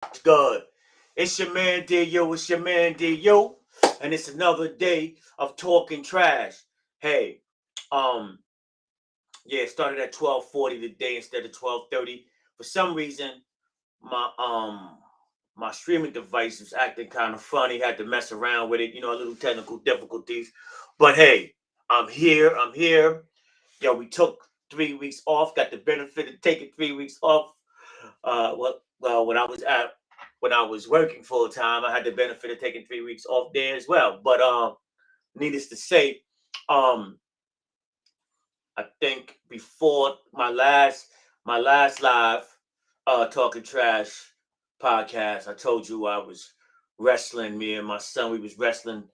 What's good? It's your man D.U. It's your man D.U. And it's another day of talking trash. Hey, um, yeah, it started at 12:40 today instead of 12:30. For some reason, my um my streaming device was acting kind of funny. Had to mess around with it, a little technical difficulties. But hey, I'm here. I'm here. Yo, we took 3 weeks off. Got the benefit of taking 3 weeks off. Well, when I was working full time, I had the benefit of taking 3 weeks off there as well. But needless to say, um, I think before my last live talking trash podcast, I told you I was wrestling. Me and my son, we was wrestling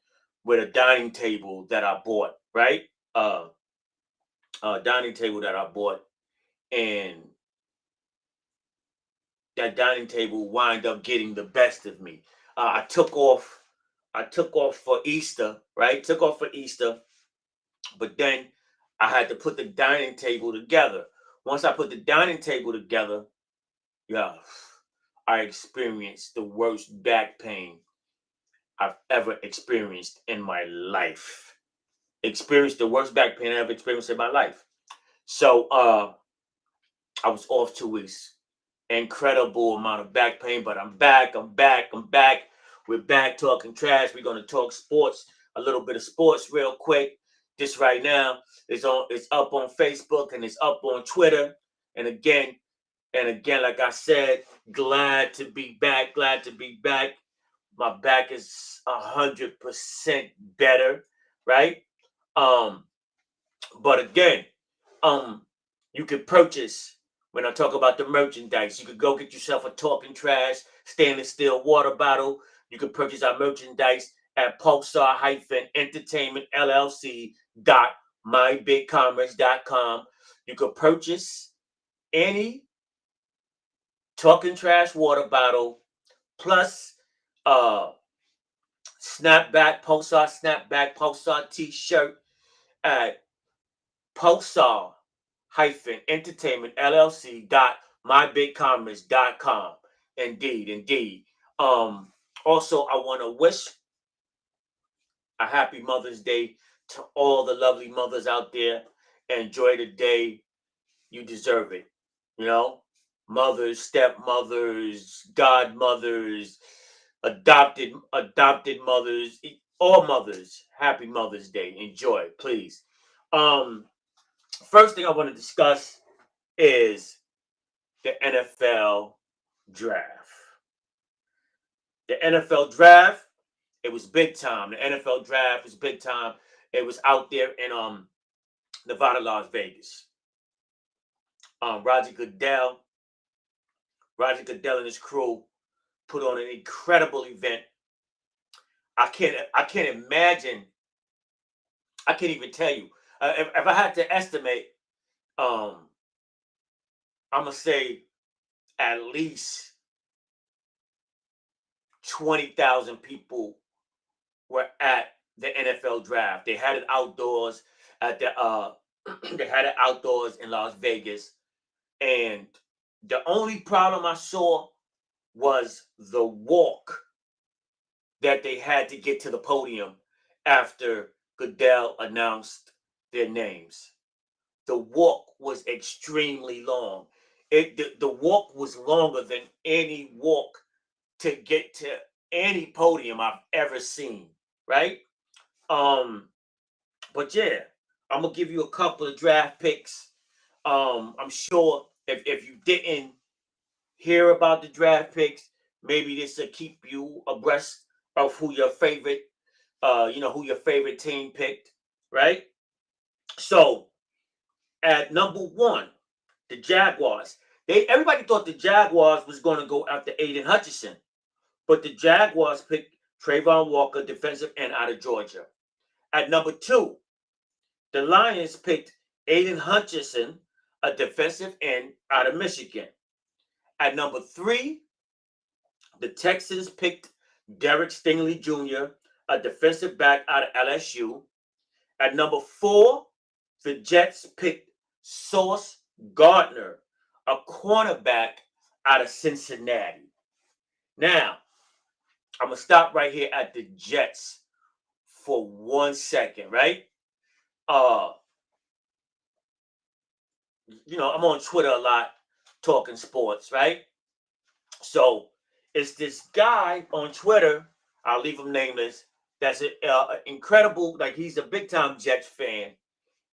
with a dining table that I bought. Right, uh, a dining table that I bought, and that dining table wind up getting the best of me. I took off. I took off for Easter, right? Took off for Easter, but then I had to put the dining table together. Once I put the dining table together, yeah, I experienced the worst back pain I've ever experienced in my life. Experienced the worst back pain I ever experienced in my life. So I was off 2 weeks. Incredible amount of back pain, but I'm back. I'm back. I'm back. We're back talking trash. We're gonna talk sports, a little bit of sports, real quick. This right now is on. It's up on Facebook and it's up on Twitter. And again, like I said, glad to be back. Glad to be back. My back is 100% better, right? Um, but again, um, you could purchase, when I talk about the merchandise, you could go get yourself a talking trash stainless steel water bottle. You could purchase our merchandise at Pulsar-Entertainment LLC dot mybigcommerce.com. You could purchase any talking trash water bottle plus uh Pulsar t-shirt at Pulsar Entertainment LLC dot mybigcommerce.com. Indeed, indeed. Also, I want to wish a happy Mother's Day to all the lovely mothers out there. Enjoy the day. You deserve it. You know, mothers, stepmothers, godmothers, adopted mothers, all mothers. Happy Mother's Day. Enjoy, please. Um, First thing I want to discuss is the NFL draft. The NFL draft, it was big time. The NFL draft was big time. It was out there in Nevada, Las Vegas. Um, Roger Goodell, Roger Goodell and his crew put on an incredible event. I can't imagine. I can't even tell you. If I had to estimate, um, I'm gonna say at least 20,000 people were at the NFL draft. They had it outdoors at the they had it outdoors in Las Vegas, and the only problem I saw was the walk that they had to get to the podium after Goodell announced their names. The walk was extremely long. The walk was longer than any walk to get to any podium I've ever seen, right? Um, but yeah, I'm gonna give you a couple of draft picks. I'm sure if you didn't hear about the draft picks, maybe this will keep you abreast of who your favorite, who your favorite team picked, right? So at number one, the Jaguars. Everybody thought the Jaguars was going to go after Aiden Hutchinson, but the Jaguars picked Trayvon Walker, defensive end out of Georgia. At number two, the Lions picked Aiden Hutchinson, a defensive end out of Michigan. At number three, the Texans picked Derek Stingley Jr., a defensive back out of LSU. At number four, the Jets picked Sauce Gardner, a cornerback out of Cincinnati. Now, I'm going to stop right here at the Jets for 1 second, right? Uh, I'm on Twitter a lot talking sports, right? So it's this guy on Twitter, I'll leave him nameless, that's an incredible, like he's a big time Jets fan.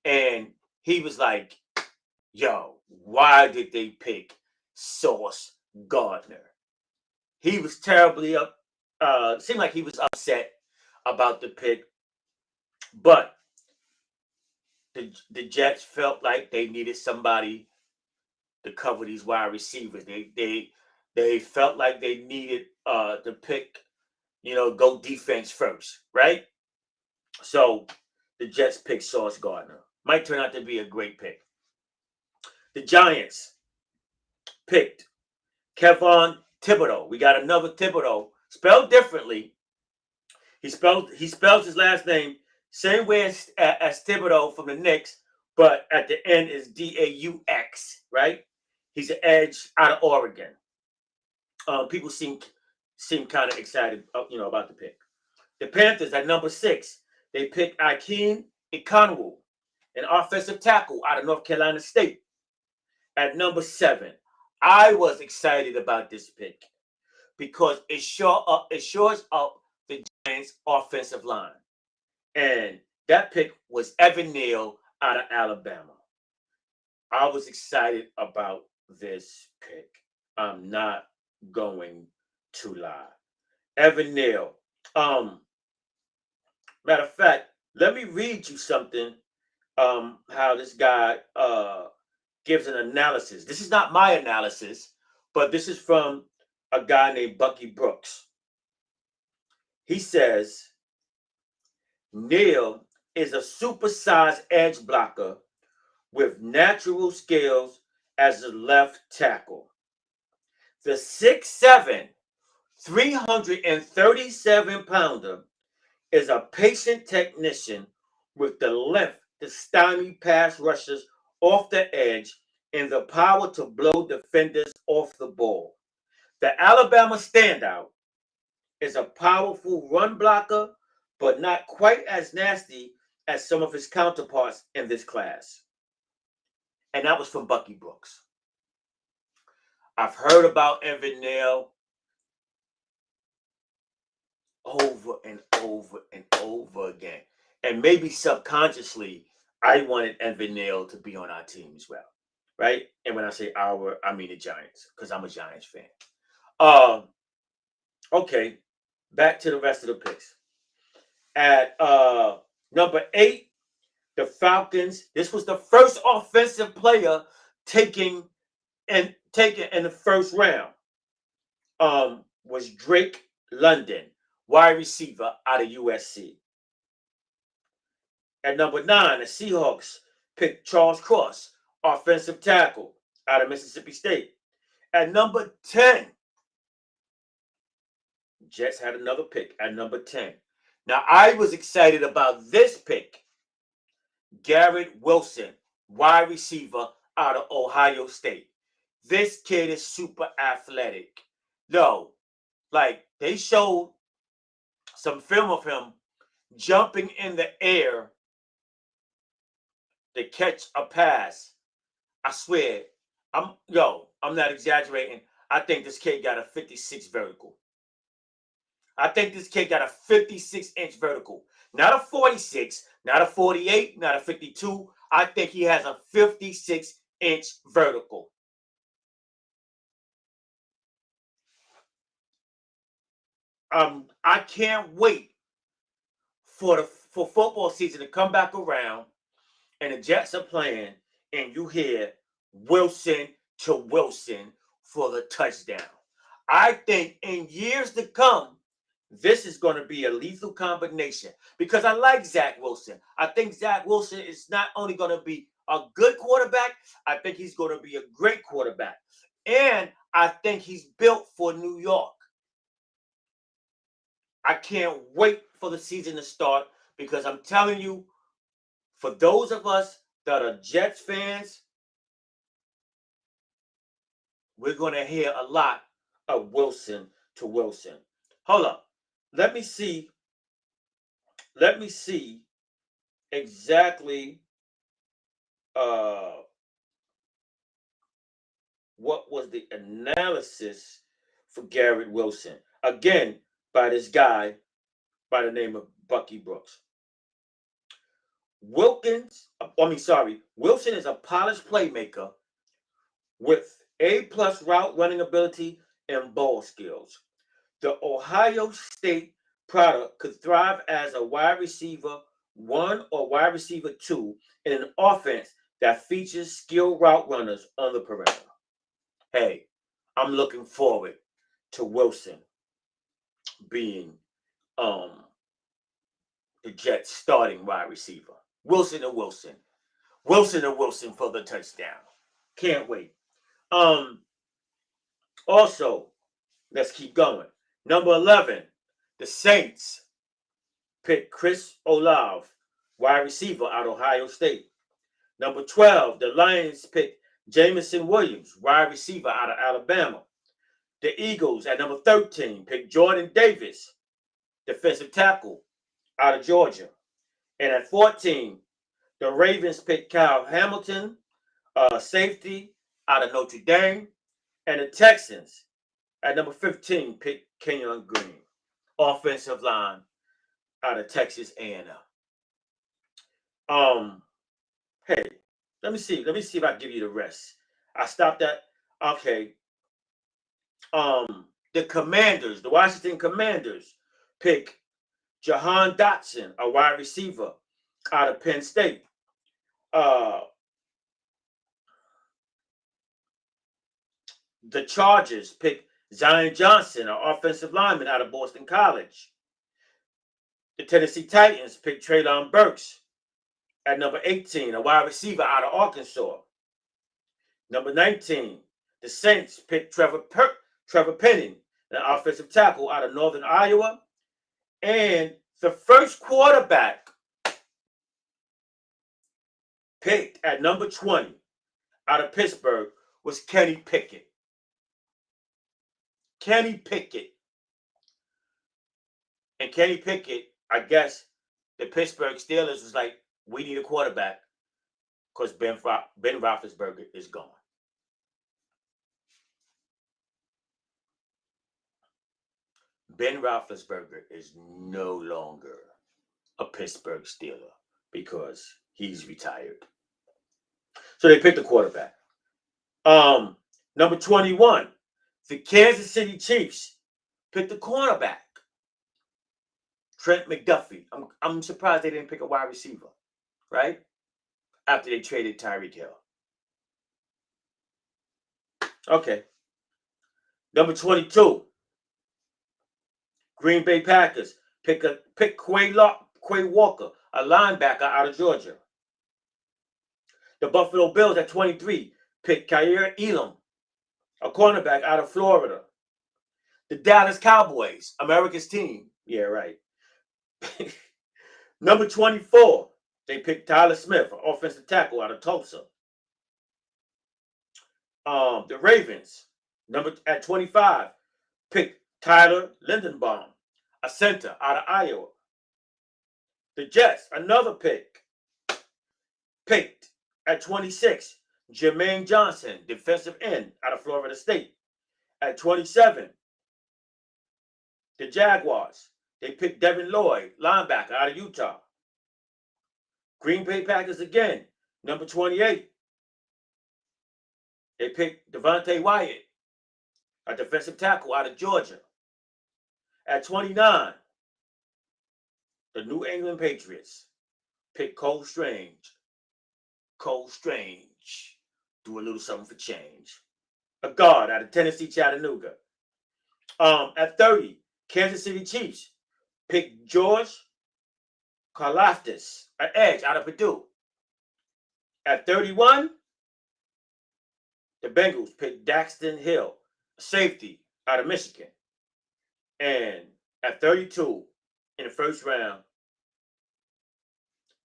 And he was like, yo, why did they pick Sauce Gardner? He was terribly seemed like he was upset about the pick, but the Jets felt like they needed somebody to cover these wide receivers. They felt like they needed to pick, go defense first, right? So the Jets picked Sauce Gardner. Might turn out to be a great pick. The Giants picked Kevon Thibodeau. We got another Thibodeau, spelled differently. He spells his last name same way as Thibodeau from the Knicks, but at the end is Deux, right? He's an edge out of Oregon. People seem kind of excited, about the pick. The Panthers at number 6, they picked Akeem Ikonwu, an offensive tackle out of North Carolina State. At number 7, I was excited about this pick because it shores up the Giants' offensive line. And that pick was Evan Neal out of Alabama. I was excited about this pick. I'm not going to lie. Evan Neal. Matter of fact, let me read you something. How this guy gives an analysis. This is not my analysis, but this is from a guy named Bucky Brooks. He says Neal is a supersized edge blocker with natural skills as a left tackle. The 6'7", 337-pounder is a patient technician with the length to stymie pass rushers off the edge and the power to blow defenders off the ball. The Alabama standout is a powerful run blocker, but not quite as nasty as some of his counterparts in this class. And that was from Bucky Brooks. I've heard about Evan Neal over and over and over again. And maybe subconsciously, I wanted Evan Neal to be on our team as well. Right? And when I say our, I mean the Giants, because I'm a Giants fan. Okay, back to the rest of the picks. At number 8, the Falcons. This was the first offensive player taken in the first round. Was Drake London, wide receiver out of USC. At number 9, the Seahawks picked Charles Cross, offensive tackle out of Mississippi State. At number 10, Jets had another pick at number 10. Now, I was excited about this pick. Garrett Wilson, wide receiver out of Ohio State. This kid is super athletic. No, like they showed some film of him jumping in the air to catch a pass. I swear, I'm not exaggerating. I think this kid got a 56 vertical. I think this kid got a 56-inch vertical. Not a 46, not a 48, not a 52. I think he has a 56-inch vertical. I can't wait for football season to come back around and the Jets are playing and you hear Wilson to Wilson for the touchdown. I think in years to come, this is going to be a lethal combination because I like Zach Wilson. I think Zach Wilson is not only going to be a good quarterback, I think he's going to be a great quarterback. And I think he's built for New York. I can't wait for the season to start because I'm telling you, for those of us that are Jets fans, we're going to hear a lot of Wilson to Wilson. Hold up. Let me see. Let me see exactly uh, what was the analysis for Garrett Wilson. Again, by this guy by the name of Bucky Brooks. Wilson is a polished playmaker with A-plus route running ability and ball skills. The Ohio State product could thrive as a wide receiver 1 or wide receiver 2 in an offense that features skilled route runners on the perimeter. Hey, I'm looking forward to Wilson being the Jets starting wide receiver. Wilson and Wilson. Wilson and Wilson for the touchdown. Can't wait. Also, let's keep going. Number 11, the Saints picked Chris Olave, wide receiver out of Ohio State. Number 12, the Lions picked Jameson Williams, wide receiver out of Alabama. The Eagles at number 13 picked Jordan Davis, defensive tackle out of Georgia. And at 14, the Ravens picked Kyle Hamilton, safety out of Notre Dame. And the Texans at number 15 picked Kenyon Green, offensive line out of Texas A&M. Hey, let me see if I can give you the rest. I stopped at okay. The Washington Commanders pick Jahan Dotson, a wide receiver out of Penn State. The Chargers pick Zion Johnson, an offensive lineman out of Boston College. The Tennessee Titans pick Treylon Burks at number 18, a wide receiver out of Arkansas. Number 19, the Saints pick Trevor Penning, an offensive tackle out of Northern Iowa. And the first quarterback picked at number 20 out of Pittsburgh was Kenny Pickett. Kenny Pickett. And Kenny Pickett, I guess the Pittsburgh Steelers was like, we need a quarterback because Ben Roethlisberger is gone. Ben Roethlisberger is no longer a Pittsburgh Steeler because he's retired. So they picked a quarterback. Number 21, the Kansas City Chiefs picked the cornerback, Trent McDuffie. I'm surprised they didn't pick a wide receiver, right? After they traded Tyreek Hill. Okay. Number 22, Green Bay Packers pick Quay Walker, a linebacker out of Georgia. The Buffalo Bills at 23 pick Kaiir Elam, a cornerback out of Florida. The Dallas Cowboys, America's team. Yeah, right. Number 24, they picked Tyler Smith, an offensive tackle out of Tulsa. The Ravens, at 25, picked Tyler Lindenbaum, a center out of Iowa. The Jets, another picked at 26, Jermaine Johnson, defensive end out of Florida State. At 27, the Jaguars, they picked Devin Lloyd, linebacker out of Utah. Green Bay Packers again, number 28. They picked Devontae Wyatt, a defensive tackle out of Georgia. At 29, the New England Patriots picked Cole Strange. Cole Strange, do a little something for change. A guard out of Tennessee, Chattanooga. At 30, Kansas City Chiefs picked George Karlaftis, an edge out of Purdue. At 31, the Bengals picked Daxton Hill, a safety out of Michigan. And at 32, in the first round,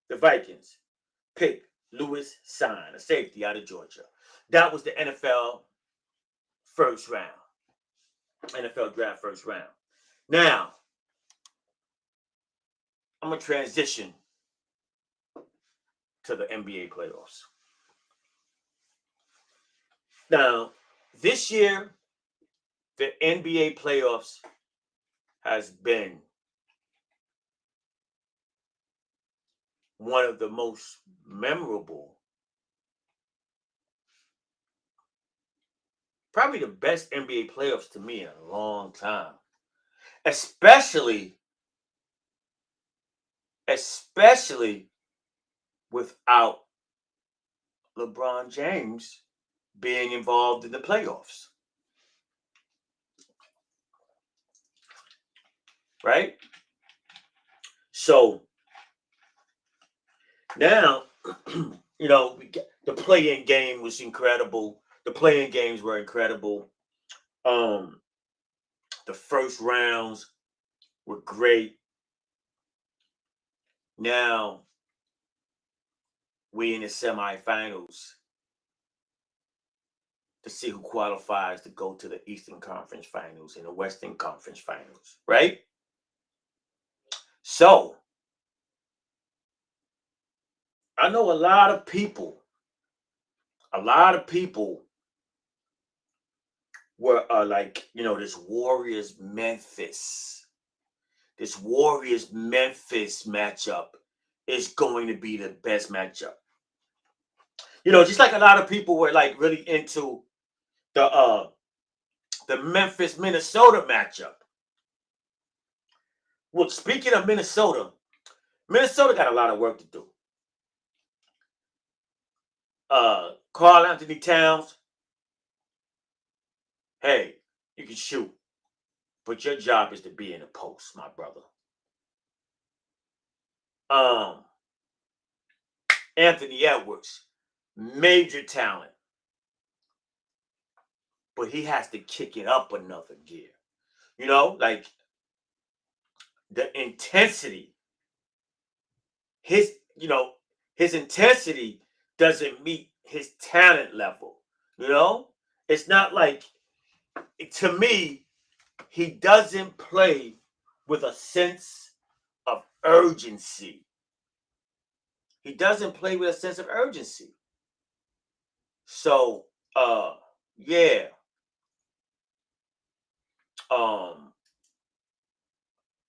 the Vikings picked Lewis Sign, a safety out of Georgia. That was the NFL first round. NFL draft first round. Now, I'm going to transition to the NBA playoffs. Now, this year, the NBA playoffs has been one of the most memorable, probably the best NBA playoffs to me in a long time. Especially without LeBron James being involved in the playoffs. Right? So now, the play-in game was incredible. The play-in games were incredible. The first rounds were great. Now we in the semifinals to see who qualifies to go to the Eastern Conference Finals and the Western Conference Finals, right? So I know a lot of people were like, this Warriors Memphis matchup is going to be the best matchup. Just like a lot of people were like really into the Memphis Minnesota matchup. Well, speaking of Minnesota got a lot of work to do. Karl Anthony Towns, hey, you can shoot, but your job is to be in the post, my brother. Anthony Edwards, major talent, but he has to kick it up another gear. Like the intensity, his intensity doesn't meet his talent level. It's not like, to me, he doesn't play with a sense of urgency. He doesn't play with a sense of urgency. So, yeah.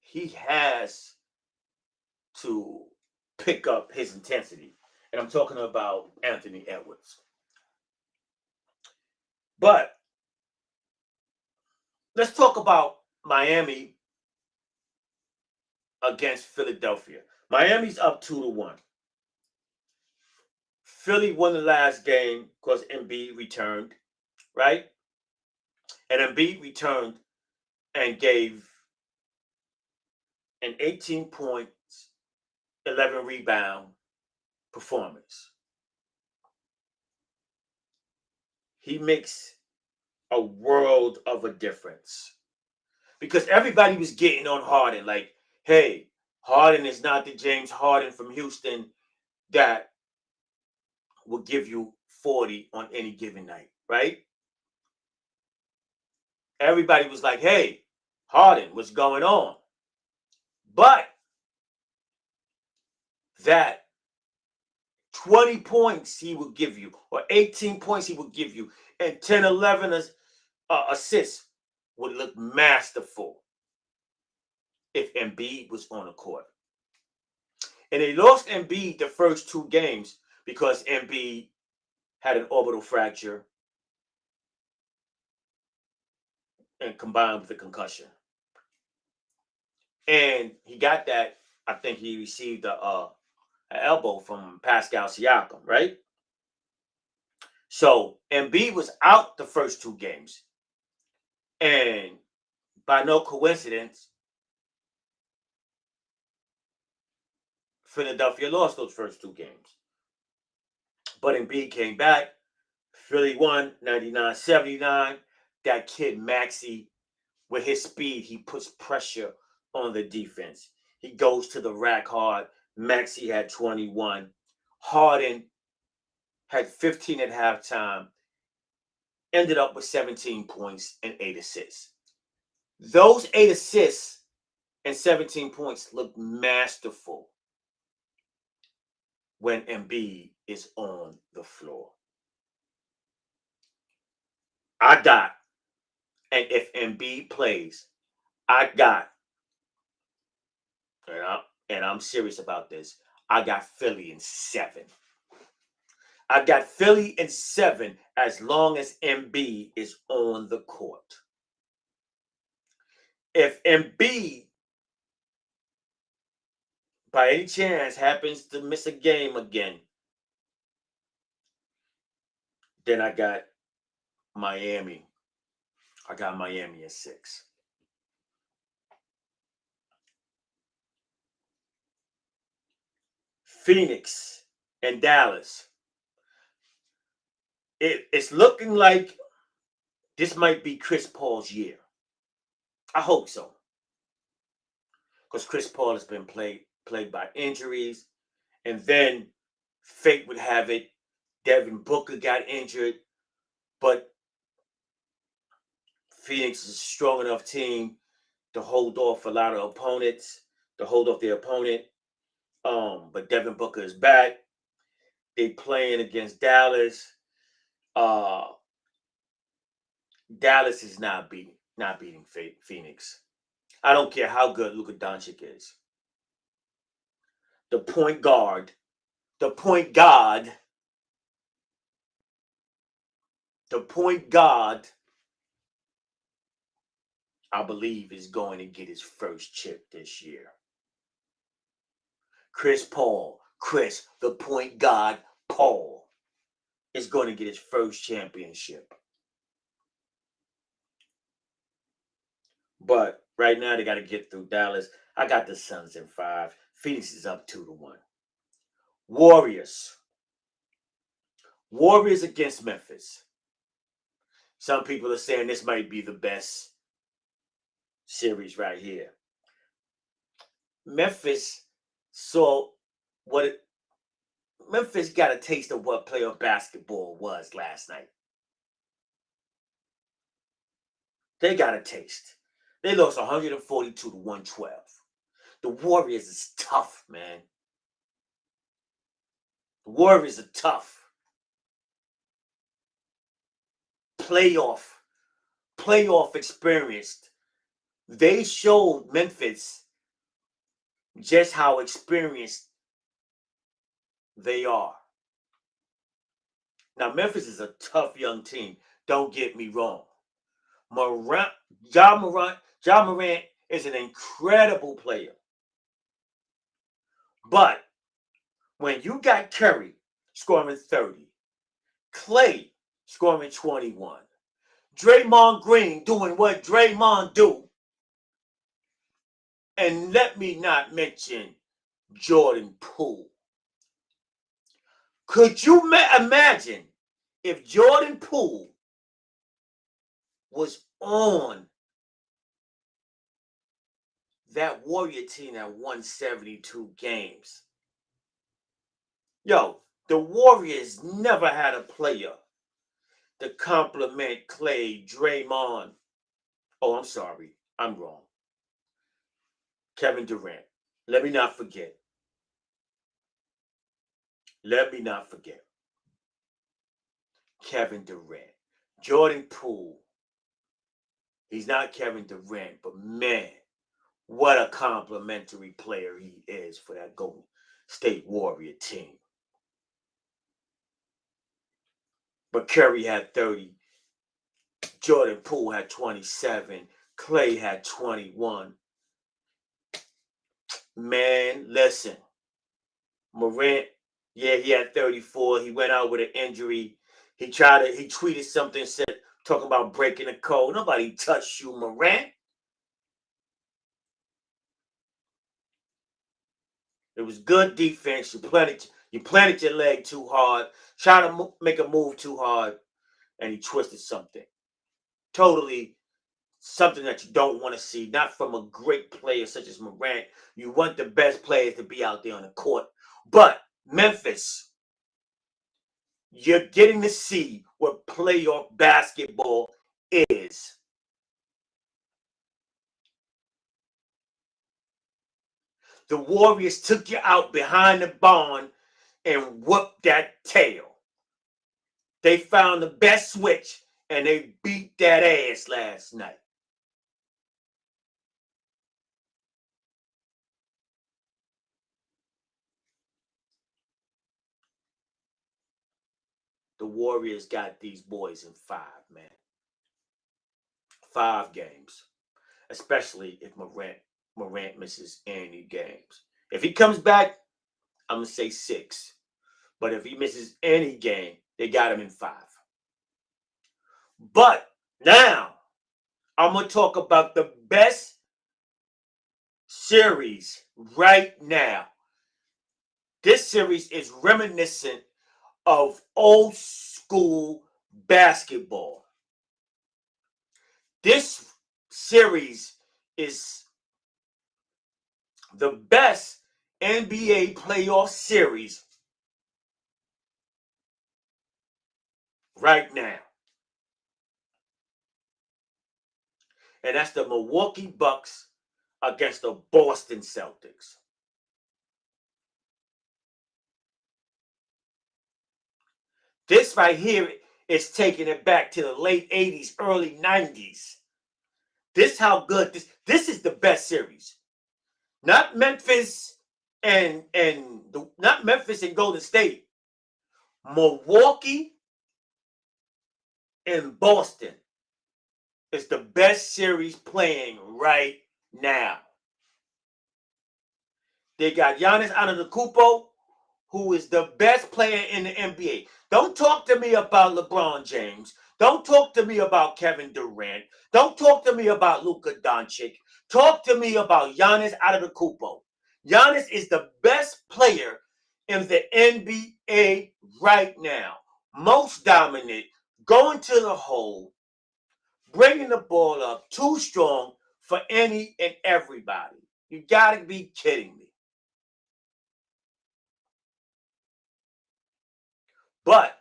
He has to pick up his intensity. And I'm talking about Anthony Edwards. But let's talk about Miami against Philadelphia. Miami's up 2-1. Philly won the last game because Embiid returned, right? And Embiid returned and gave an 18 points, 11 rebound performance. He makes a world of a difference because everybody was getting on Harden like, hey, Harden is not the James Harden from Houston that will give you 40 on any given night, right? Everybody was like, hey, Harden, what's going on? But that 20 points he will give you, or 18 points he will give you, and 10, 11 assists would look masterful if Embiid was on the court. And they lost Embiid the first two games because Embiid had an orbital fracture and combined with a concussion. And he got that, I think he received an elbow from Pascal Siakam, right? So Embiid was out the first two games. And by no coincidence, Philadelphia lost those first two games. But Embiid came back. Philly won 99-79. That kid Maxey, with his speed, he puts pressure on the defense. He goes to the rack hard. Maxey had 21. Harden had 15 at halftime. Ended up with 17 points and 8 assists. Those 8 assists and 17 points look masterful when Embiid is on the floor. I got, and if Embiid plays, I got, and I'm serious about this, I got Philly in 7. I got Philly in 7 as long as Embiid is on the court. If Embiid, by any chance, happens to miss a game again, then I got Miami. I got Miami at 6. Phoenix and Dallas. It's looking like this might be Chris Paul's year. I hope so. Because Chris Paul has been plagued by injuries. And then fate would have it, Devin Booker got injured. But Phoenix is a strong enough team to hold off a lot of opponents, to hold off their opponent. But Devin Booker is back. They playing against Dallas. Dallas is not beating Phoenix. I don't care how good Luka Doncic is. The point guard, the point guard, the point guard, I believe, is going to get his first chip this year. Chris, the point guard, Paul, is going to get his first championship. But right now, they got to get through Dallas. I got the Suns in 5. Phoenix is up 2-1. Warriors against Memphis. Some people are saying this might be the best series right here. Memphis Memphis got a taste of what playoff basketball was last night. They got a taste. They lost 142 to 112. The Warriors is tough, man. The Warriors are tough. Playoff experienced. They showed Memphis just how experienced they are. Now, Memphis is a tough young team. Don't get me wrong. Ja Morant is an incredible player. But when you got Curry scoring 30, Clay scoring 21, Draymond Green doing what Draymond do, and let me not mention Jordan Poole. Could you imagine if Jordan Poole was on that Warrior team that won 72 games? Yo, the Warriors never had a player to complement Clay, Draymond. Oh, I'm sorry. I'm wrong. Kevin Durant. Let me not forget. Kevin Durant. Jordan Poole. He's not Kevin Durant, but man, what a complimentary player he is for that Golden State Warrior team. But Curry had 30. Jordan Poole had 27. Clay had 21. Man, listen. Morant, yeah, he had 34. He went out with an injury. He tweeted something, said, talking about breaking the code. Nobody touched you, Morant. It was good defense. You planted your leg too hard, tried to make a move too hard, and he twisted something. Totally something that you don't want to see, not from a great player such as Morant. You want the best players to be out there on the court. But Memphis, you're getting to see what playoff basketball is. The Warriors took you out behind the barn and whooped that tail. They found the best switch and they beat that ass last night. The Warriors got these boys in 5, man. 5 games. Especially if Morant misses any games. If he comes back, I'm going to say 6. But if he misses any game, they got him in 5. But now, I'm going to talk about the best series right now. This series is reminiscent of old school basketball. This series is the best NBA playoff series right now. And that's the Milwaukee Bucks against the Boston Celtics. This right here is taking it back to the late 80s, early 90s. This how good this is the best series. Not Memphis not Memphis and Golden State. Milwaukee and Boston is the best series playing right now. They got Giannis Antetokounmpo, who is the best player in the NBA. Don't talk to me about LeBron James. Don't talk to me about Kevin Durant. Don't talk to me about Luka Doncic. Talk to me about Giannis Antetokounmpo. Giannis is the best player in the NBA right now. Most dominant, going to the hole, bringing the ball up, too strong for any and everybody. You got to be kidding me. But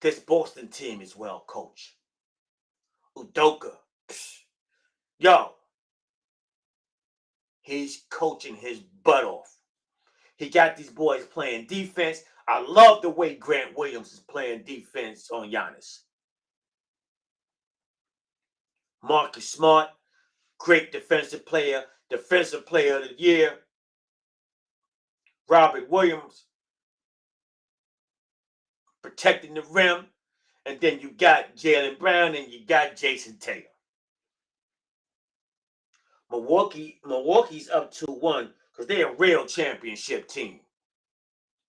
this Boston team is well coached. Udoka, yo, he's coaching his butt off. He got these boys playing defense. I love the way Grant Williams is playing defense on Giannis. Marcus Smart, great defensive player of the year. Robert Williams, protecting the rim. And then you got Jaylen Brown and you got Jason Tatum. Milwaukee's up 2-1 because they're a real championship team.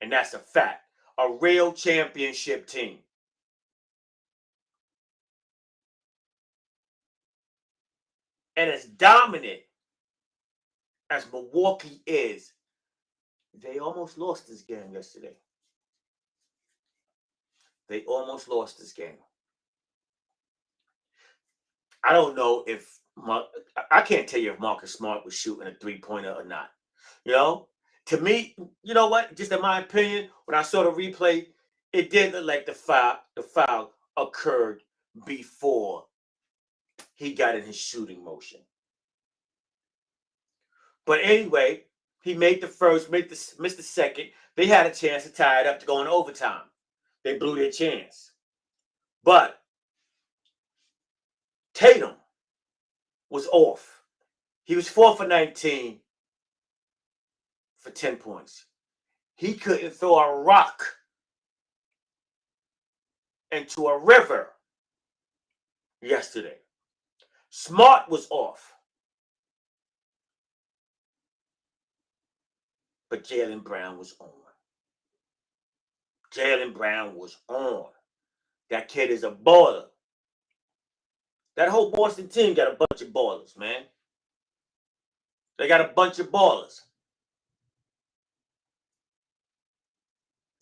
And that's a fact. A real championship team. And as dominant as Milwaukee is, they almost lost this game yesterday. They almost lost this game. I don't know if I can't tell you if Marcus Smart was shooting a 3-pointer or not. You know, to me, you know what? Just in my opinion, when I saw the replay, it did look like the foul occurred before he got in his shooting motion. But anyway, he made the first, missed the second. They had a chance to tie it up to go in overtime. They blew their chance. But Tatum was off. He was 4 for 19 for 10 points. He couldn't throw a rock into a river yesterday. Smart was off. But Jaylen Brown was on. Jaylen Brown was on. That kid is a baller. That whole Boston team got a bunch of ballers, man. They got a bunch of ballers.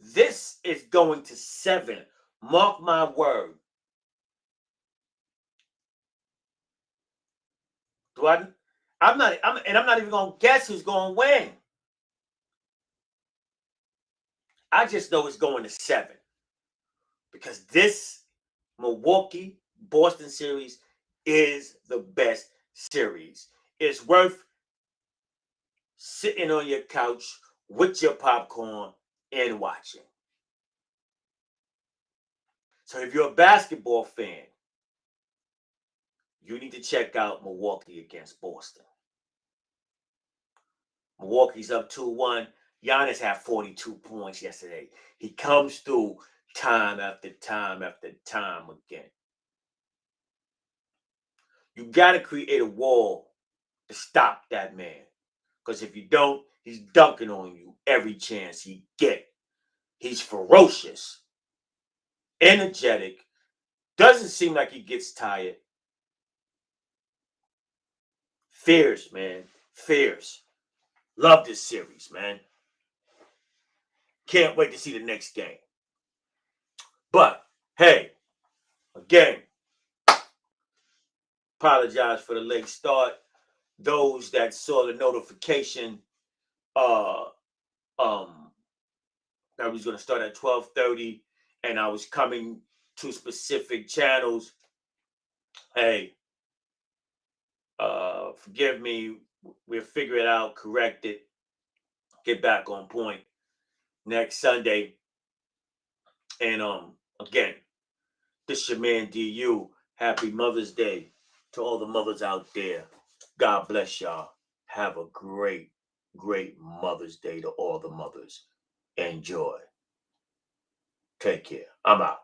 This is going to 7. Mark my word. I'm not even going to guess who's going to win. I just know it's going to 7. Because this Milwaukee-Boston series is the best series. It's worth sitting on your couch with your popcorn and watching. So if you're a basketball fan, you need to check out Milwaukee against Boston. Milwaukee's up 2-1. Giannis had 42 points yesterday. He comes through time after time after time again. You got to create a wall to stop that man. Because if you don't, he's dunking on you every chance he get. He's ferocious, energetic, doesn't seem like he gets tired. Fierce, man. Fierce. Love this series, man. Can't wait to see the next game. But, hey, again, apologize for the late start. Those that saw the notification uh that was going to start at 12:30 and I was coming to specific channels, hey, forgive me. We'll figure it out, correct it, get back on point next Sunday. And again, this is your man DU. Happy Mother's Day to all the mothers out there. God bless y'all. Have a great, great Mother's Day to all the mothers. Enjoy. Take care. I'm out.